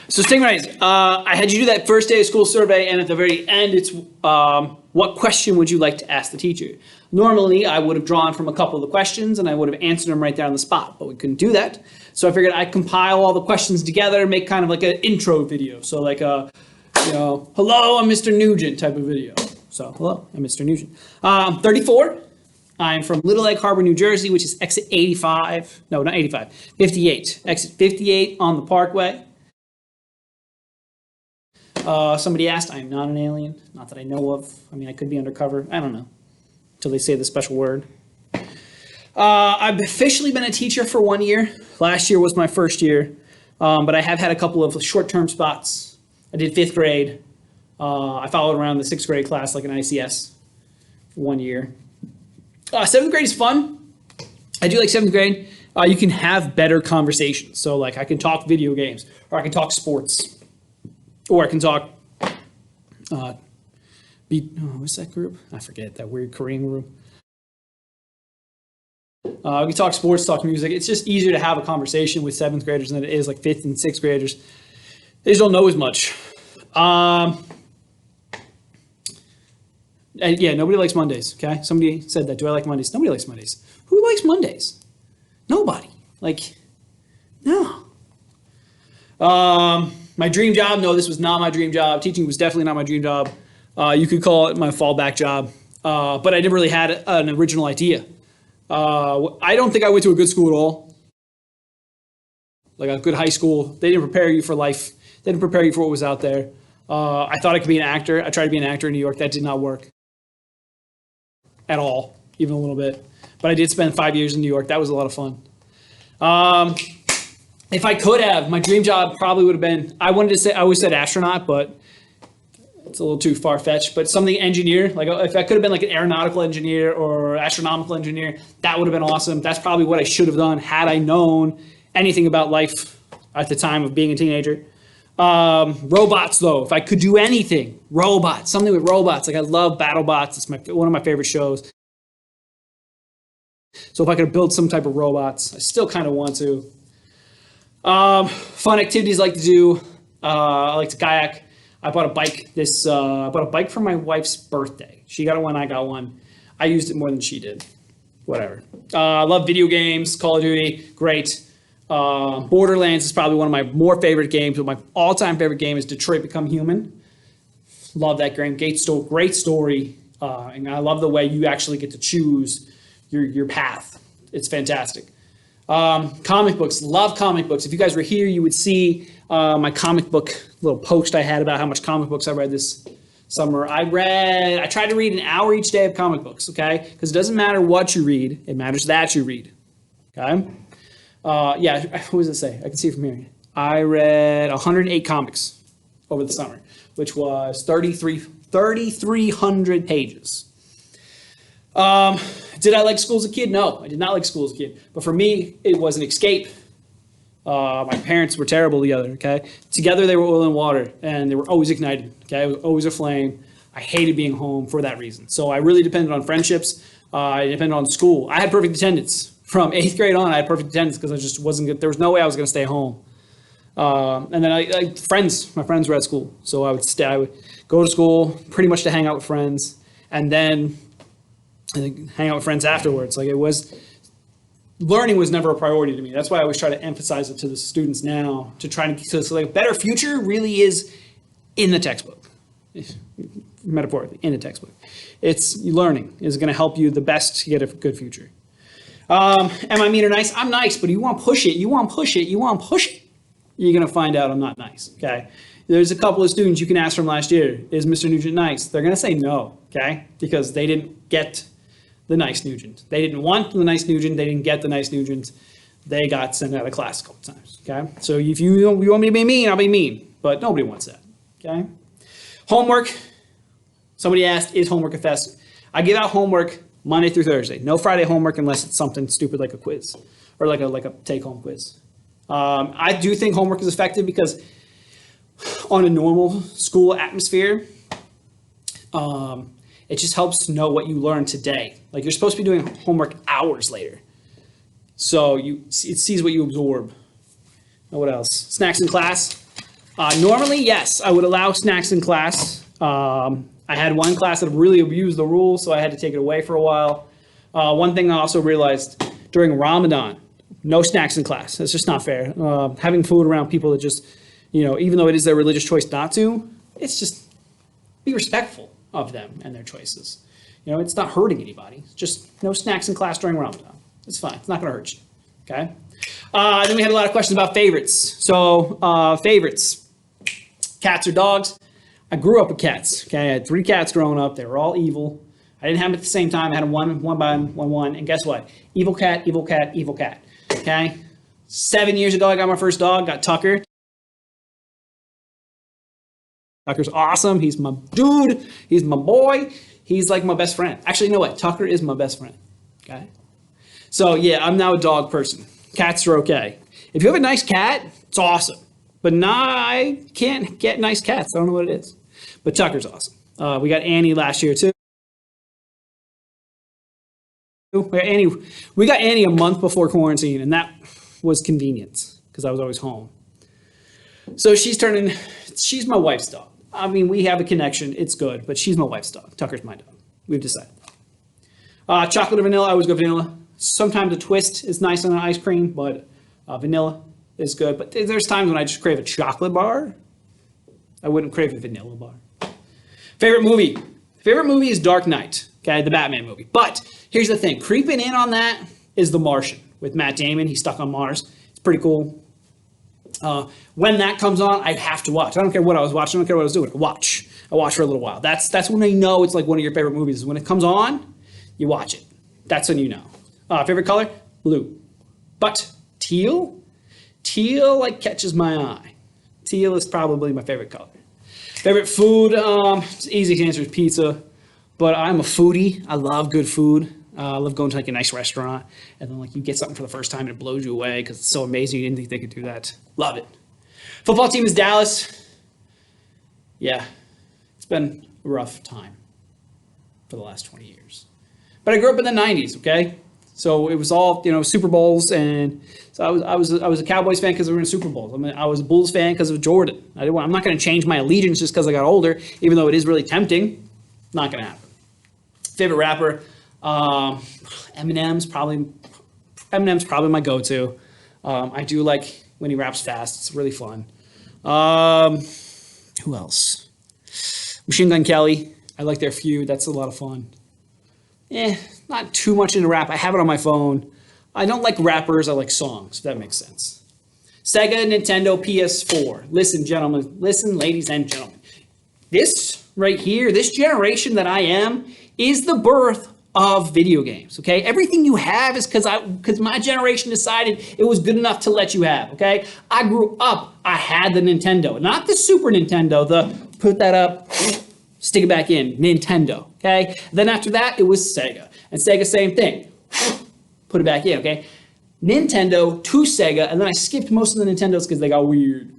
So Stingrays, I had you do that first day of school survey, and at the very end, it's what question would you like to ask the teacher? Normally, I would have drawn from a couple of the questions, and I would have answered them right there on the spot, but we couldn't do that. So I figured I'd compile all the questions together and make kind of like an intro video. So like a, hello, I'm Mr. Nugent type of video. So hello, I'm Mr. Nugent. I'm 34. I'm from Little Egg Harbor, New Jersey, which is exit 85. No, not 85, 58. Exit 58 on the Parkway. Somebody asked, I am not an alien. Not that I know of. I mean, I could be undercover. I don't know. Until they say the special word. I've officially been a teacher for 1 year. Last year was my first year. But I have had a couple of short-term spots. I did 5th grade. I followed around the 6th grade class like an ICS for 1 year. 7th grade is fun. I do like 7th grade. You can have better conversations. So like I can talk video games, or I can talk sports, or I can talk, what's that group? I forget, that weird Korean group. We can talk sports, talk music. It's just easier to have a conversation with 7th graders than it is like 5th and 6th graders. They just don't know as much. And yeah, nobody likes Mondays, okay? Somebody said that. Do I like Mondays? Nobody likes Mondays. Who likes Mondays? Nobody. Like, no. My dream job, no, this was not my dream job. Teaching was definitely not my dream job. You could call it my fallback job. But I never really had an original idea. I don't think I went to a good school at all. Like a good high school. They didn't prepare you for life. They didn't prepare you for what was out there. I thought I could be an actor. I tried to be an actor in New York. That did not work at all, even a little bit. But I did spend 5 years in New York. That was a lot of fun. If I could have, my dream job probably would have been, I always said astronaut, but it's a little too far-fetched, but something engineer. Like if I could have been like an aeronautical engineer or astronomical engineer, that would have been awesome. That's probably what I should have done had I known anything about life at the time of being a teenager. Robots though, if I could do anything, robots, something with robots. Like I love BattleBots. It's one of my favorite shows. So if I could build some type of robots, I still kind of want to. Fun activities I like to do. I like to kayak. I bought a bike. I bought a bike for my wife's birthday. She got one, I got one. I used it more than she did. Whatever. I love video games. Call of Duty, great. Borderlands is probably one of my more favorite games, but my all-time favorite game is Detroit Become Human. Love that game. Great story. And I love the way you actually get to choose your path. It's fantastic. Comic books, love comic books. If you guys were here, you would see my comic book little post I had about how much comic books I read this summer. I tried to read an hour each day of comic books, okay? Because it doesn't matter what you read, it matters that you read, okay? Yeah, what does it say? I can see it from here. I read 108 comics over the summer, which was 3,300 pages. Did I like school as a kid? No, I did not like school as a kid. But for me, it was an escape. My parents were terrible together, okay? Together they were oil and water, and they were always ignited, okay? It was always a flame. I hated being home for that reason. So I really depended on friendships. I depended on school. I had perfect attendance. From 8th grade on, I had perfect attendance because I just wasn't good. There was no way I was going to stay home. And then my friends were at school. So I would go to school pretty much to hang out with friends, and then hang out with friends afterwards. Like learning was never a priority to me. That's why I always try to emphasize it to the students now, to try to, so like better future really is in the textbook, metaphorically, in the textbook. It's learning is going to help you the best to get a good future. Am I mean or nice? I'm nice, but you want to push it, you're going to find out I'm not nice, okay? There's a couple of students you can ask from last year, is Mr. Nugent nice? They're going to say no, okay? Because they didn't get the nice Nugent. They didn't want the nice Nugent. They didn't get the nice Nugent. They got sent out of class a couple times, okay? So if you want me to be mean, I'll be mean. But nobody wants that, okay? Homework. Somebody asked, is homework a fest? I give out homework Monday through Thursday. No Friday homework unless it's something stupid like a quiz or like a take-home quiz. I do think homework is effective because on a normal school atmosphere, it just helps to know what you learned today. Like you're supposed to be doing homework hours later. So it sees what you absorb. What else? Snacks in class. Normally, yes, I would allow snacks in class. I had one class that really abused the rules, so I had to take it away for a while. One thing I also realized during Ramadan, no snacks in class. That's just not fair. Having food around people that just, even though it is their religious choice not to, it's just be respectful of them and their choices. It's not hurting anybody. It's just no snacks in class during Ramadan. It's fine. It's not going to hurt you. Okay? Then we had a lot of questions about favorites. So favorites, cats or dogs. I grew up with cats. Okay, I had 3 cats growing up. They were all evil. I didn't have them at the same time. I had them one by one. And guess what? Evil cat, evil cat, evil cat. Okay? 7 years ago, I got my first dog. Got Tucker. Tucker's awesome. He's my dude. He's my boy. He's like my best friend. Actually, you know what? Tucker is my best friend. Okay? So yeah, I'm now a dog person. Cats are okay. If you have a nice cat, it's awesome. But I can't get nice cats. I don't know what it is. But Tucker's awesome. We got Annie last year too. We got Annie a month before quarantine, and that was convenient because I was always home. So she's my wife's dog. I mean, we have a connection. It's good, but she's my wife's dog. Tucker's my dog. We've decided. Chocolate or vanilla, I always go vanilla. Sometimes a twist is nice on an ice cream, but vanilla is good. But there's times when I just crave a chocolate bar. I wouldn't crave a vanilla bar. Favorite movie? Favorite movie is Dark Knight, okay, the Batman movie. But here's the thing. Creeping in on that is The Martian with Matt Damon. He's stuck on Mars. It's pretty cool. When that comes on, I have to watch. I don't care what I was watching. I don't care what I was doing. I watch for a little while. That's when I know it's like one of your favorite movies. Is when it comes on, you watch it. That's when you know. Favorite color? Blue. But teal like catches my eye. Teal is probably my favorite color. Favorite food? It's easy to answer is pizza. But I'm a foodie. I love good food. I love going to like a nice restaurant and then like you get something for the first time and it blows you away because it's so amazing. You didn't think they could do that. Love it. Football team is Dallas. Yeah, it's been a rough time for the last 20 years. But I grew up in the 90s, okay? So it was all, Super Bowls, and so I was a Cowboys fan because we were in Super Bowls. I was a Bulls fan because of Jordan. I'm not going to change my allegiance just because I got older, even though it is really tempting. Not going to happen. Favorite rapper? Eminem's probably my go-to. I do like when he raps fast. It's really fun. Who else? Machine Gun Kelly. I like their feud. That's a lot of fun. Not too much into rap. I have it on my phone. I don't like rappers. I like songs, if that makes sense. Sega, Nintendo, PS4. Listen, gentlemen. Listen, ladies and gentlemen. This right here, this generation that I am, is the birth of video games, okay? Everything you have is because my generation decided it was good enough to let you have, okay? I grew up, I had the Nintendo, not the Super Nintendo, put that up, stick it back in, Nintendo, okay? Then after that, it was Sega. And Sega, same thing, put it back in, okay? Nintendo to Sega, and then I skipped most of the Nintendos because they got weird.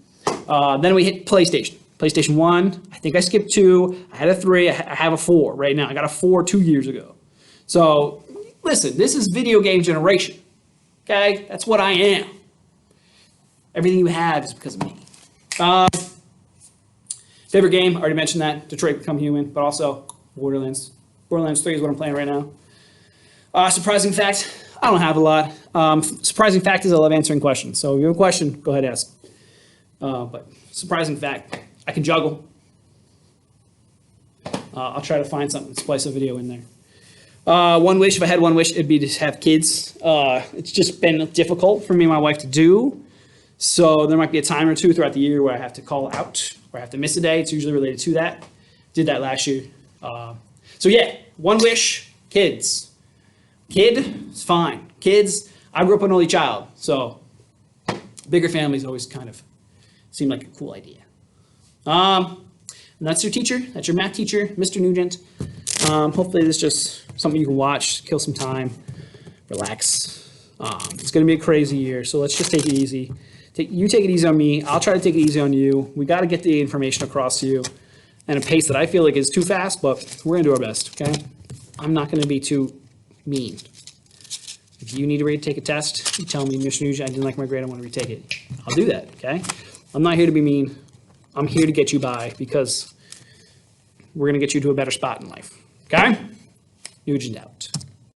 Then we hit PlayStation. PlayStation 1, I think I skipped 2, I had a 3, I have a 4 right now. I got a 4 2 years ago. So, listen, this is video game generation, okay? That's what I am. Everything you have is because of me. Favorite game, I already mentioned that, Detroit Become Human, but also Borderlands. Borderlands 3 is what I'm playing right now. Surprising fact, I don't have a lot. Surprising fact is I love answering questions. So if you have a question, go ahead and ask. But surprising fact, I can juggle. I'll try to find something, splice a video in there. One wish, if I had one wish, it'd be to have kids. It's just been difficult for me and my wife to do. So there might be a time or two throughout the year where I have to call out, where I have to miss a day. It's usually related to that. Did that last year. So yeah, one wish, kids. Kid, it's fine. Kids, I grew up an only child. So bigger families always kind of seem like a cool idea. And that's your teacher. That's your math teacher, Mr. Nugent. Hopefully this is just something you can watch, kill some time, relax. It's going to be a crazy year, so let's just take it easy. You take it easy on me. I'll try to take it easy on you. We got to get the information across to you at a pace that I feel like is too fast, but we're going to do our best, okay? I'm not going to be too mean. If you need to take a test, you tell me, Mr. Nugent, I didn't like my grade, I want to retake it. I'll do that, okay? I'm not here to be mean. I'm here to get you by because we're going to get you to a better spot in life. Okay? Nugent out.